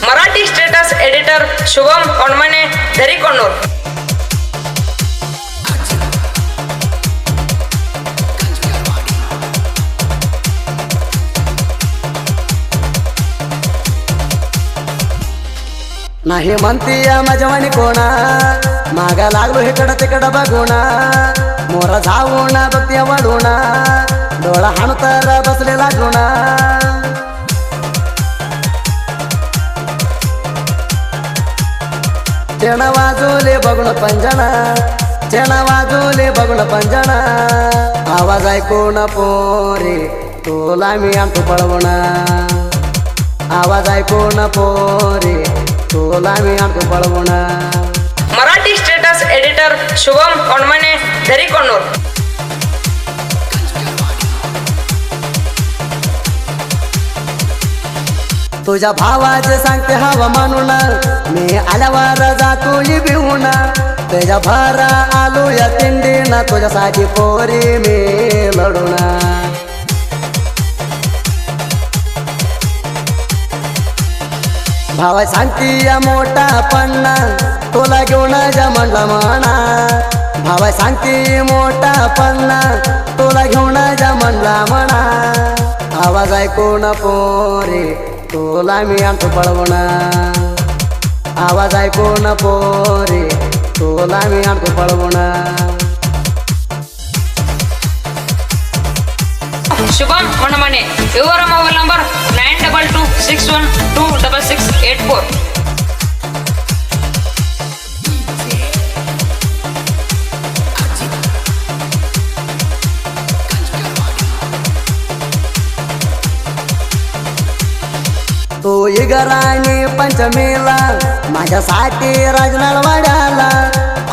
Marathi status editor Shubham Onamne दरीकोंडूर. नाही म्हणतीया माझ्यावानी कोणा मागा लागलो इकडं तिकडं बघूना मोरा जाऊन बघत्या वळूना डोळा हाणू तर बसलेला गुणा चेणा वाजवले बघून पंजना चेणा वाजवले बघून पंजना आवाज ऐकून पोरे तुला मी आणतो पळवणा आवाज ऐकून पोरे तुला मी आणतो पळवणा. मराठी स्टेटस एडिटर शुभम ओणमने दरीकोंडूर. तुझ्या भावाचे सांगते हवा म्हणून मी आल्यावर जातो भिवून तुझ्या भारा आलो या तिंडीना तुझ्यासाठी पोरी मी लढून भावा सांगती या मोठा पन्ना तुला घेऊन जा म्हणला म्हणा भावा सांगती मोठा पन्ना तुला घेऊन जा म्हणला म्हणा आवाज ऐकून पोरे तुला मी आणतो पळवणा आवाज ऐकून पोरे तुला मी आणतो पळवणा. Shubham Onamne your mobile number 9226126684. तू इगराणी पंचमीला माझ्यासाठी राजनवाड्याला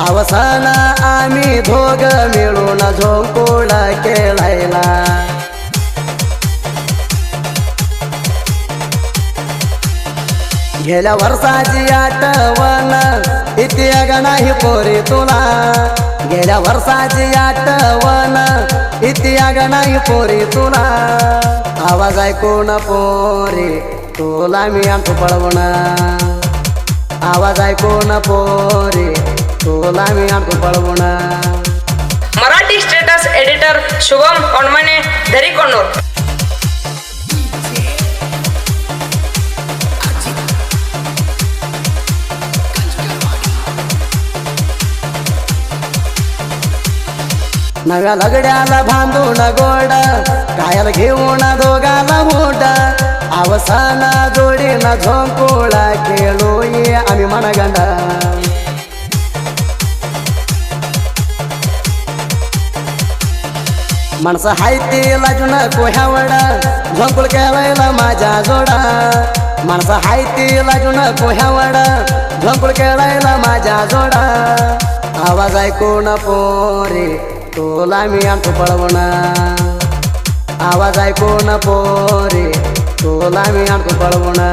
अवसान आम्ही दोघ मिळून झोंकोळ खेळायला गेल्या वर्षाची आठवण इतिहाग नाही पोरी तुला गेल्या वर्षाची आठवण इतिहाग नाही पोरी तुला आवाज ऐकून पोरी तुला मी आणतो पळवणा आवाज ऐकून पोरी तुला मी आणतो पळवणा. मराठी स्टेटस एडिटर शुभम ओणमने दरीकोंडूर. नव्या लगड्याला बांधून गोड कायाला घेऊन दोघाला मोड अवसान जोडीला झोंकोळा खेळू ये आम्ही मनगंडा माणसं हाय ते लाजून कोह्यावड झोंकुळ खेळायला माझ्या जोडा माणसं हाय ते लाजून कोह्यावड झोंकुळ खेळायला माझ्या जोडा आवाज ऐकून पोरे तुला मी आणतो पळवणा आवाज ऐकून पोरे तुला मी आणतो पळवणा.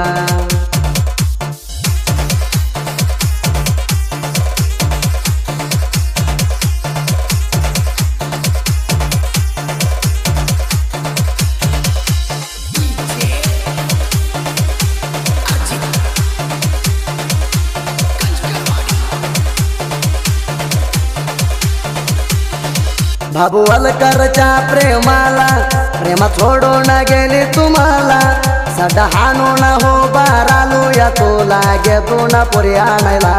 बाबू अलकरच्या प्रेमाला प्रेमा सोडून गेली तुम्हाला सडा हाणून हो बारालू या तुला घेतो ना पुरी आणायला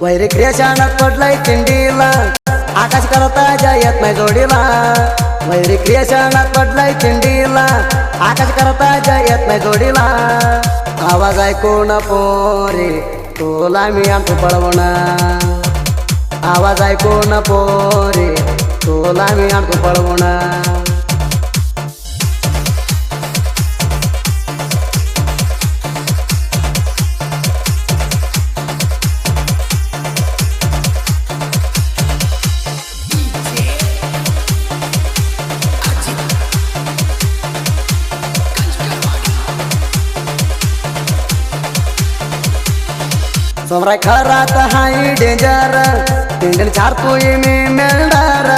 वैरी क्रियाशानात पडलाय तिंडीला आकाश करता येत नाही जोडीला वैरी क्रियाशानात पडलाय तिंडीला आकाश करता येत नाही जोडीला आवाज ऐकून पोरे तुला मी आणतो पळवणा आवाज ऐकून पोरे तुला मी आणतो पळवणा. सोमराय खरात हाय डेंजर तिंडन चारतोय मी मेंढार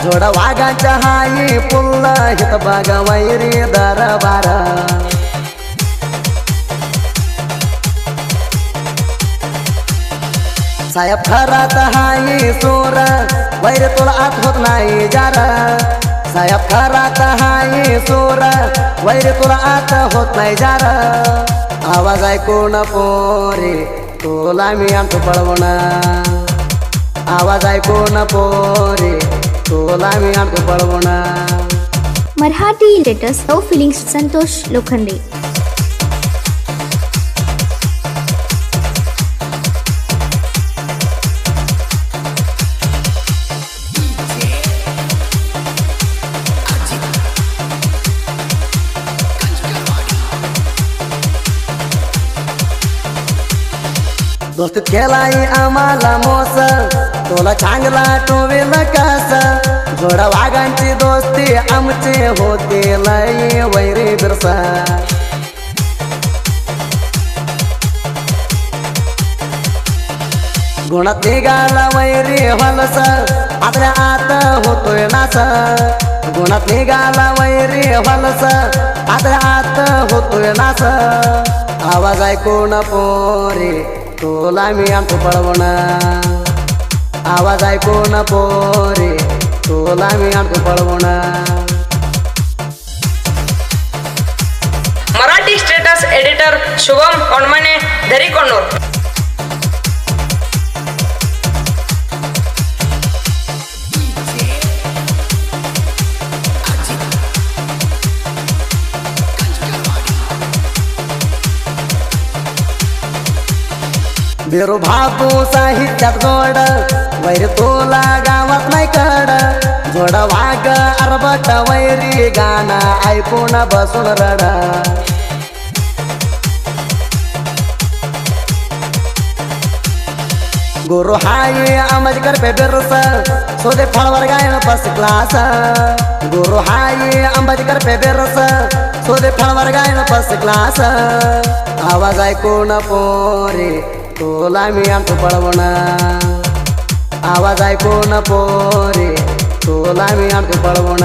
जोड वाघाच्या हाई पुल्ल हित बघ वैरी दरबार साहेब खरात हाई सूर वैर तुला आत होत नाही जार साहेब खरात हाई सूर वैर तुला आत होत नाही जार आवाज ऐकून पोरे तुला मी आणतो पळवून आवाज ऐकून पोरे तुला मी आणतो पळवून Marathi latest no feelings Santosh Lokhande दोस्तीत केलाई आम्हाला मोस तुला चांगला टोवेल कस जोड वाघांची दोस्ती आमची होती लई वैरी बिरसा गुणात निघाला वैरी हलस आतल्या आत होतोय नास गुणात निघाला वैरी हलस आतल्या आत होतोय नास आवाज ऐकून पोरे तुला मी आणतो पळवून आवाज ऐकून पोरे तुला मी आणतो पळवून मराठी स्टेटस एडिटर शुभम ओणमाने दरीकोंडूर बिरू बापू साहित्यात गोड वैर तुला गावात नाही कड जोड वाघ अरबट वैरी गाणं ऐकून बसून रड गुरु हाय आंबेडकर पेबेरस सोदे फळवर गायन फर्स्ट क्लास गुरु हाय आंबेडकर पेबेरस सोदे फळवर गायन फर्स्ट क्लास आवाज ऐकून पोरे तुला मी आणतो पळवून आवाज ऐकून पोरे तुला मी आणतो पळवून